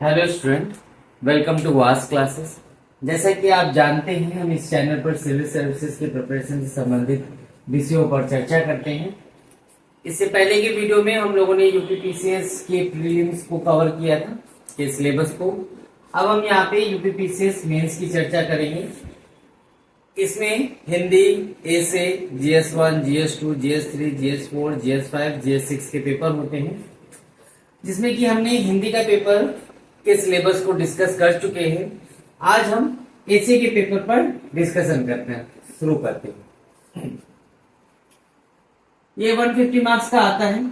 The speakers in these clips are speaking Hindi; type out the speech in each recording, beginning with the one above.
हेलो स्टूडेंट, वेलकम टू वास क्लासेस। जैसा कि आप जानते हैं, हम इस चैनल पर सिविल सर्विसेज के प्रिपरेशन से संबंधित विषयों पर चर्चा करते हैं। इससे पहले के वीडियो में हम लोगों ने यूपीपीसीएस के प्रीलिम्स को कवर किया था, के सिलेबस को। अब हम यहाँ पे यूपीपीसीएस मेंस की चर्चा करेंगे। इसमें हिंदी, एसे, GS1, GS2, GS3, GS4, GS5, GS6 के पेपर होते हैं, जिसमें कि हमने हिंदी का पेपर के सिलेबस को डिस्कस कर चुके हैं। आज हम एसे के पेपर पर डिस्कशन करते हैं, शुरू करते हैं। ये 150 मार्क्स का आता है।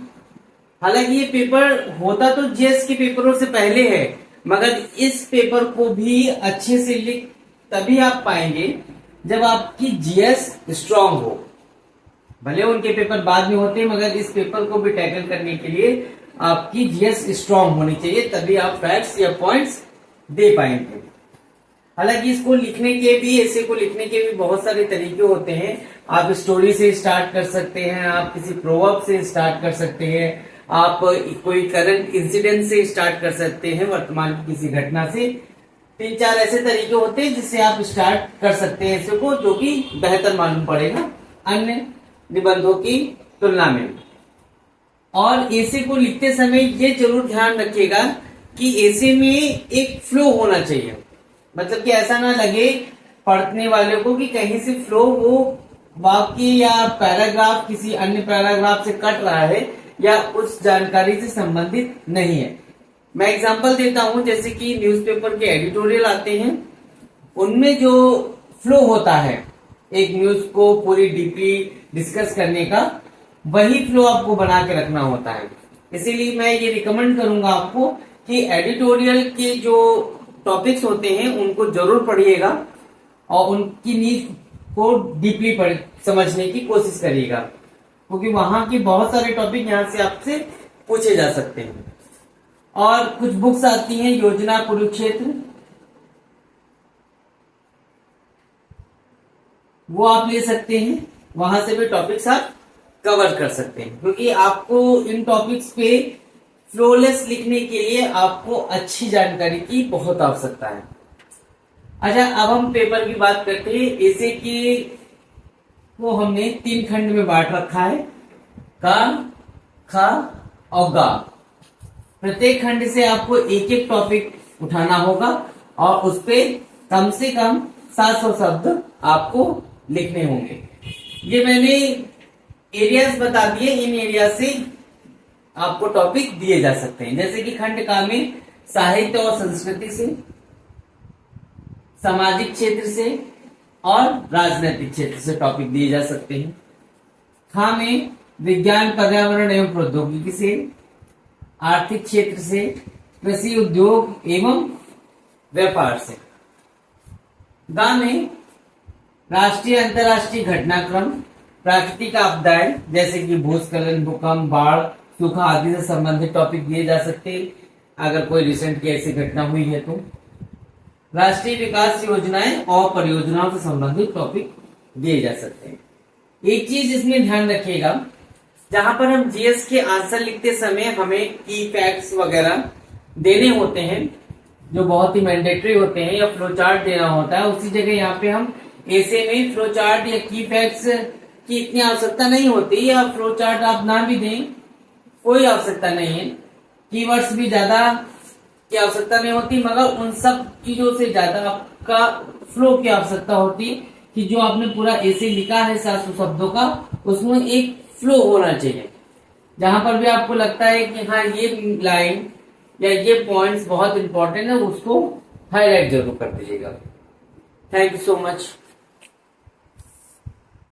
हालांकि ये पेपर होता तो जीएस के पेपरों से पहले है, मगर इस पेपर को भी अच्छे से लिख तभी आप पाएंगे जब आपकी जीएस स्ट्रांग हो। भले उनके पेपर बाद में होते हैं, मगर इस पेपर को भी टैकल करने के लिए आपकी जीएस स्ट्रांग होनी चाहिए, तभी आप फैक्ट्स या पॉइंट्स दे पाएंगे। हालांकि इसको लिखने के भी, ऐसे को लिखने के भी बहुत सारे तरीके होते हैं। आप स्टोरी से स्टार्ट कर सकते हैं, आप किसी प्रोवर्ब से स्टार्ट कर सकते हैं, आप कोई करंट इंसिडेंट से स्टार्ट कर सकते हैं, वर्तमान की किसी घटना से। 3-4 ऐसे तरीके होते हैं जिससे आप स्टार्ट कर सकते हैं ऐसे को, जो कि बेहतर मालूम पड़ेगा अन्य निबंधों की तुलना में। और एसे को लिखते समय ये जरूर ध्यान रखिएगा कि एसे में एक फ्लो होना चाहिए। मतलब कि ऐसा ना लगे पढ़ने वाले को कि कहीं से फ्लो वो वाक्य या पैराग्राफ किसी अन्य पैराग्राफ से कट रहा है या उस जानकारी से संबंधित नहीं है। मैं एग्जांपल देता हूं, जैसे कि न्यूज़पेपर के एडिटोरियल आते हैं, उनमें जो फ्लो होता है एक न्यूज को पूरी डीपली डिस्कस करने का, वही फ्लो आपको बना के रखना होता है। इसीलिए मैं ये रिकमेंड करूंगा आपको कि एडिटोरियल के जो टॉपिक्स होते हैं उनको जरूर पढ़िएगा और उनकी नीड को डीपली समझने की कोशिश करिएगा, क्योंकि वहां के बहुत सारे टॉपिक यहाँ से आपसे पूछे जा सकते हैं। और कुछ बुक्स आती हैं, योजना कुरुक्षेत्र, वो आप ले सकते हैं, वहां से भी टॉपिक्स आप कवर कर सकते हैं, क्योंकि आपको इन टॉपिक्स पे फ्लोलेस लिखने के लिए आपको अच्छी जानकारी की बहुत आवश्यकता है। अच्छा, अब हम पेपर की बात करते हैं। ऐसे कि वो हमने 3 खंड में बांट रखा है, का, खा और गा। प्रत्येक खंड से आपको एक एक टॉपिक उठाना होगा और उस पे कम से कम 700 शब्द आपको लिखने होंगे। ये मैंने एरियाज बता दिए, इन एरिया से आपको टॉपिक दिए जा सकते हैं। जैसे कि खंड का में साहित्य और संस्कृति से, सामाजिक क्षेत्र से और राजनीतिक क्षेत्र से टॉपिक दिए जा सकते हैं। खा में विज्ञान, पर्यावरण एवं प्रौद्योगिकी से, आर्थिक क्षेत्र से, कृषि, उद्योग एवं व्यापार से। गा में राष्ट्रीय अंतर्राष्ट्रीय घटनाक्रम, प्राकृतिक आपदाएं जैसे कि भूस्खलन, भूकंप, बाढ़, सूखा आदि से संबंधित टॉपिक दिए जा सकते हैं, अगर कोई रिसेंट की ऐसी घटना हुई है तो। राष्ट्रीय विकास योजनाएं और परियोजनाओं से संबंधित टॉपिक दिए जा सकते हैं। एक चीज इसमें ध्यान रखिएगा, जहां पर हम जीएस के आंसर लिखते समय हमें की फैक्ट्स वगैरह देने होते हैं, जो बहुत ही मैंडेटरी होते हैं, या फ्लो चार्ट देना होता है, उसी जगह यहाँ पे हम ऐसे में फ्लो चार्ट या की फैक्ट्स की इतनी आवश्यकता नहीं होती, या फ्लो चार्ट आप ना भी दें कोई आवश्यकता नहीं है। कीवर्ड्स भी ज्यादा की आवश्यकता नहीं होती, मगर उन सब चीजों से ज्यादा आपका फ्लो की आवश्यकता होती है कि जो आपने पूरा ऐसे लिखा है 700 शब्दों का, उसमें एक फ्लो होना चाहिए। जहां पर भी आपको लगता है कि हाँ ये लाइन या ये पॉइंट्स बहुत इंपॉर्टेंट है, उसको हाईलाइट जरूर कर दीजिएगा। Thank you so much.